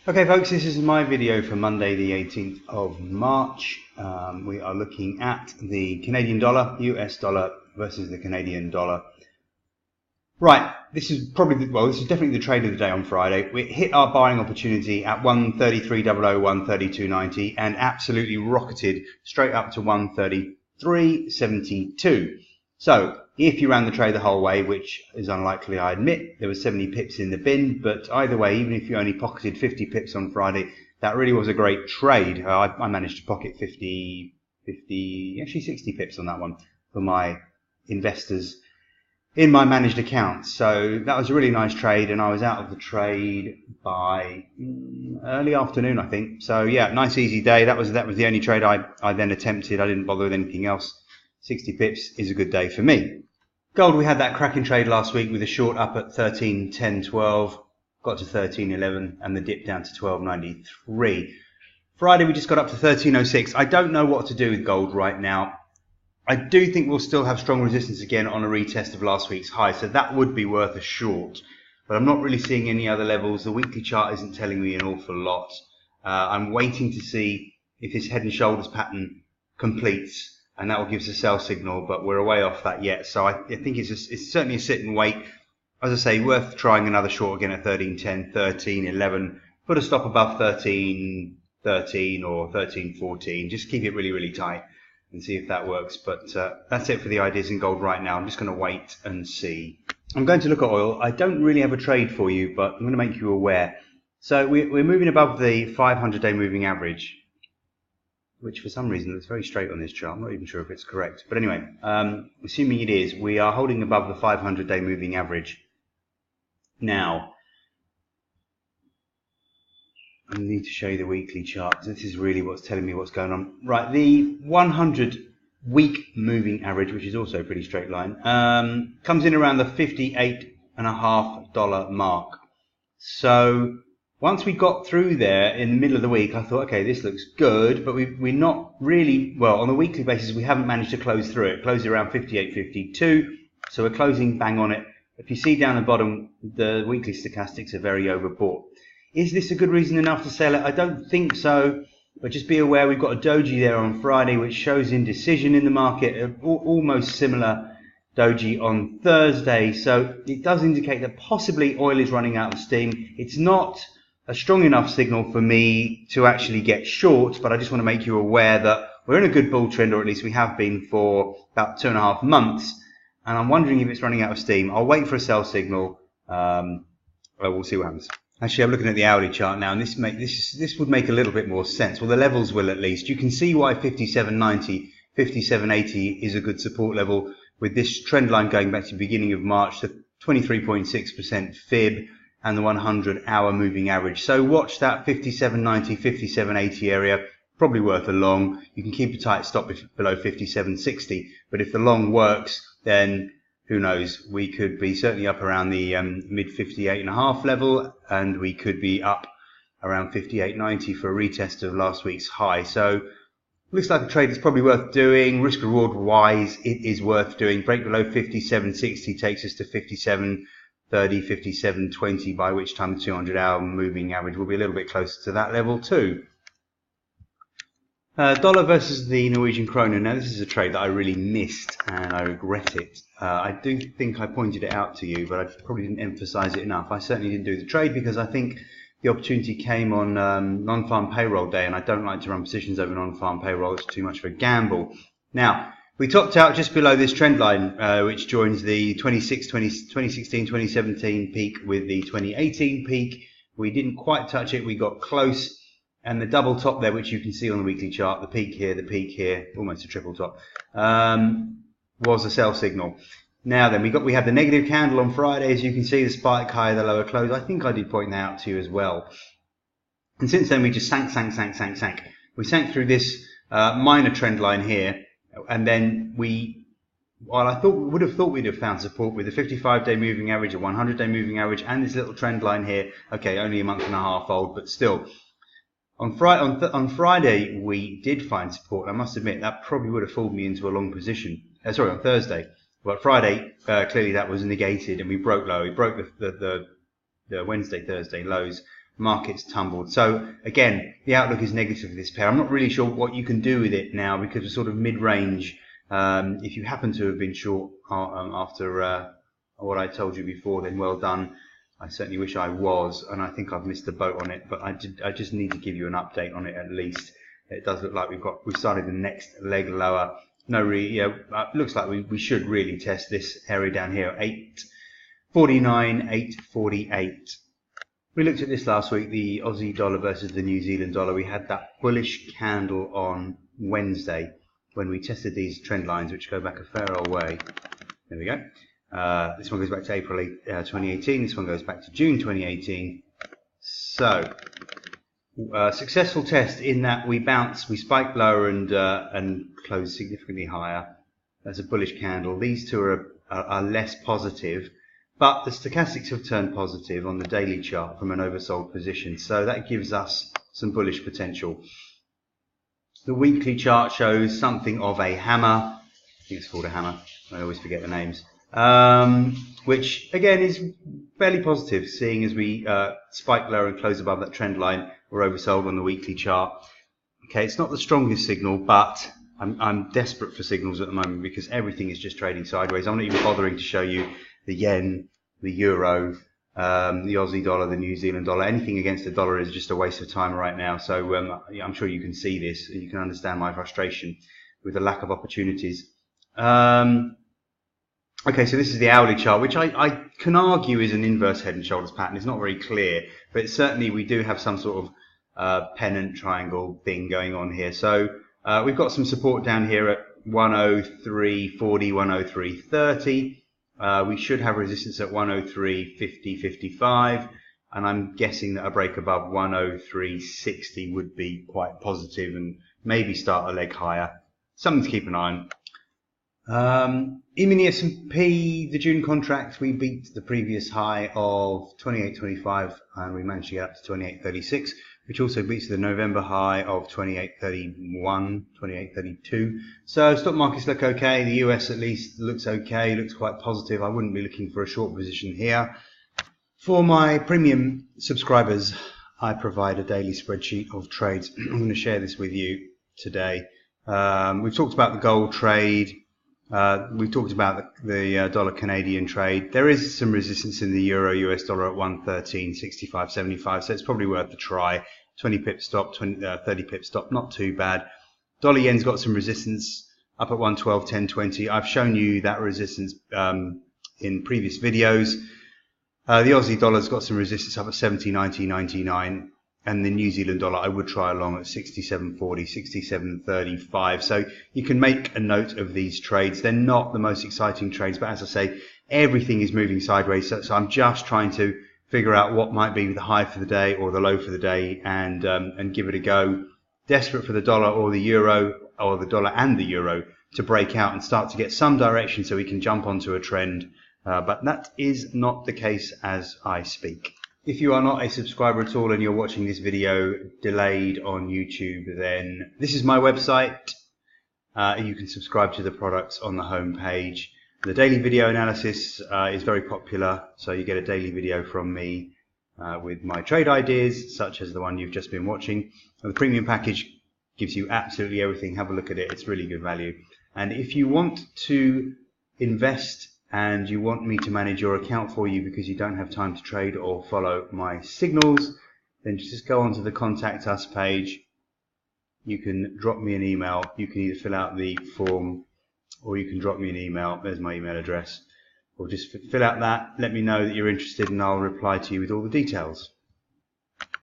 Okay folks, this is my video for Monday the 18th of March. We are looking at the Canadian dollar, US dollar versus the Canadian dollar. Right, this is probably, this is definitely the trade of the day on Friday. We hit our buying opportunity at 133.00, 132.90 and absolutely rocketed straight up to 133.72. So if you ran the trade the whole way, which is unlikely, I admit, there was 70 pips in the bin, but either way, even if you only pocketed 50 pips on Friday, that really was a great trade. I managed to pocket 60 pips on that one for my investors in my managed account. So that was a really nice trade, and I was out of the trade by early afternoon, I think. So yeah, nice easy day. That was the only trade I then attempted. I didn't bother with anything else. 60 pips is a good day for me. Gold, we had that cracking trade last week with a short up at 13.10.12, got to 13.11 and the dip down to 12.93. Friday we just got up to 13.06. I don't know what to do with gold right now. I do think we'll still have strong resistance again on a retest of last week's high, so that would be worth a short. But I'm not really seeing any other levels. The weekly chart isn't telling me an awful lot. I'm waiting to see if this head and shoulders pattern completes, and that will give us a sell signal, but we're way off that yet. So I think it's certainly a sit and wait. As I say, worth trying another short again at 13.10, 13.11. Put a stop above 13.13 or 13.14. Just keep it really, really tight and see if that works. But that's it for the ideas in gold right now. I'm just going to wait and see. I'm going to look at oil. I don't really have a trade for you, but I'm going to make you aware. So we're moving above the 500-day moving average, which for some reason looks very straight on this chart. I'm not even sure if it's correct. But anyway, assuming it is, we are holding above the 500-day moving average. Now, I need to show you the weekly chart. This is really what's telling me what's going on. Right, the 100-week moving average, which is also a pretty straight line, comes in around the $58.50 mark. So once we got through there in the middle of the week, I thought, okay, this looks good, but we're not really, well, on a weekly basis, we haven't managed to close through it. Closed around 58.52, so we're closing bang on it. If you see down the bottom, the weekly stochastics are very overbought. Is this a good reason enough to sell it? I don't think so, but just be aware we've got a doji there on Friday, which shows indecision in the market, almost similar doji on Thursday, so it does indicate that possibly oil is running out of steam. It's not a strong enough signal for me to actually get short, but I just want to make you aware that we're in a good bull trend, or at least we have been for about 2.5 months, and I'm wondering if it's running out of steam. I'll wait for a sell signal. We'll see what happens. Actually, I'm looking at the hourly chart now, and this would make a little bit more sense. Well, the levels will at least. You can see why 57.90, 57.80 is a good support level, with this trend line going back to the beginning of March, the 23.6% fib, and the 100-hour moving average. So watch that 57.90, 57.80 area, probably worth a long. You can keep a tight stop below 57.60, but if the long works, then who knows, we could be certainly up around the mid 58.5 level, and we could be up around 58.90 for a retest of last week's high. So looks like a trade that's probably worth doing. Risk reward wise, it is worth doing. Break below 57.60 takes us to 57.30, 57.20, by which time the 200-hour moving average will be a little bit closer to that level too. Dollar versus the Norwegian kroner. Now, this is a trade that I really missed, and I regret it. I do think I pointed it out to you, but I probably didn't emphasize it enough. I certainly didn't do the trade because I think the opportunity came on non-farm payroll day, and I don't like to run positions over non-farm payroll. It's too much of a gamble. Now, we topped out just below this trend line, which joins the 2016-2017 peak with the 2018 peak. We didn't quite touch it. We got close. And the double top there, which you can see on the weekly chart, the peak here, almost a triple top, was a sell signal. Now then, we had the negative candle on Friday, as you can see, the spike high, the lower close. I think I did point that out to you as well. And since then, we just sank. We sank through this minor trend line here, and then I would have thought we'd have found support with the 55-day moving average, a 100-day moving average, and this little trend line here. Okay, only a month and a half old, but still. On Friday, we did find support. I must admit, that probably would have fooled me into a long position. Sorry, on Thursday. But Friday, clearly that was negated, and we broke low. We broke the Wednesday, Thursday lows market's tumbled. So again, the outlook is negative for this pair. I'm not really sure what you can do with it now because we're sort of mid-range. If you happen to have been short after what I told you before, then well done. I certainly wish I was, and I think I've missed the boat on it, but I just need to give you an update on it at least. It does look like we've started the next leg lower. Looks like we should really test this area down here, 849, 848. We looked at this last week, the Aussie dollar versus the New Zealand dollar. We had that bullish candle on Wednesday when we tested these trend lines, which go back a fair old way. There we go. This one goes back to April 2018. This one goes back to June 2018. So, successful test in that we spiked lower and closed significantly higher. That's a bullish candle. These two are less positive, but the stochastics have turned positive on the daily chart from an oversold position. So that gives us some bullish potential. The weekly chart shows something of a hammer. I think it's called a hammer. I always forget the names. Which again is fairly positive, seeing as we spike lower and close above that trend line. We're oversold on the weekly chart. Okay, it's not the strongest signal, but I'm desperate for signals at the moment because everything is just trading sideways. I'm not even bothering to show you the yen, the euro, the Aussie dollar, the New Zealand dollar. Anything against the dollar is just a waste of time right now. So I'm sure you can see this and you can understand my frustration with the lack of opportunities. Okay, so this is the hourly chart, which I can argue is an inverse head and shoulders pattern. It's not very clear, but certainly we do have some sort of pennant triangle thing going on here. So we've got some support down here at 103.40, 103.30. We should have resistance at 103.50, 55, and I'm guessing that a break above 103.60 would be quite positive and maybe start a leg higher. Something to keep an eye on. In the S&P, the June contract, we beat the previous high of 28.25 and we managed to get up to 28.36, which also beats the November high of 28.31, 28.32. So stock markets look okay. The US at least looks okay, looks quite positive. I wouldn't be looking for a short position here. For my premium subscribers, I provide a daily spreadsheet of trades. I'm going to share this with you today. We've talked about the gold trade. We've talked about the dollar Canadian trade. There is some resistance in the euro US dollar at 113.65.75, so it's probably worth a try. 20 pip stop, 30 pip stop, not too bad. Dollar yen's got some resistance up at 112.10.20. I've shown you that resistance in previous videos. The Aussie dollar's got some resistance up at 70.90.99. And the New Zealand dollar, I would try along at 67.40, 67.35. So you can make a note of these trades. They're not the most exciting trades, but as I say, everything is moving sideways. So I'm just trying to figure out what might be the high for the day or the low for the day and give it a go. Desperate for the dollar or the euro, or the dollar and the euro, to break out and start to get some direction so we can jump onto a trend. But that is not the case as I speak. If you are not a subscriber at all and you're watching this video delayed on YouTube, then this is my website. You can subscribe to the products on the home page. The daily video analysis is very popular, so you get a daily video from me with my trade ideas, such as the one you've just been watching. And the premium package gives you absolutely everything. Have a look at it. It's really good value. And if you want to invest and you want me to manage your account for you because you don't have time to trade or follow my signals, then just go onto the Contact Us page. You can drop me an email. You can either fill out the form or you can drop me an email. There's my email address. Or just fill out that, let me know that you're interested, and I'll reply to you with all the details.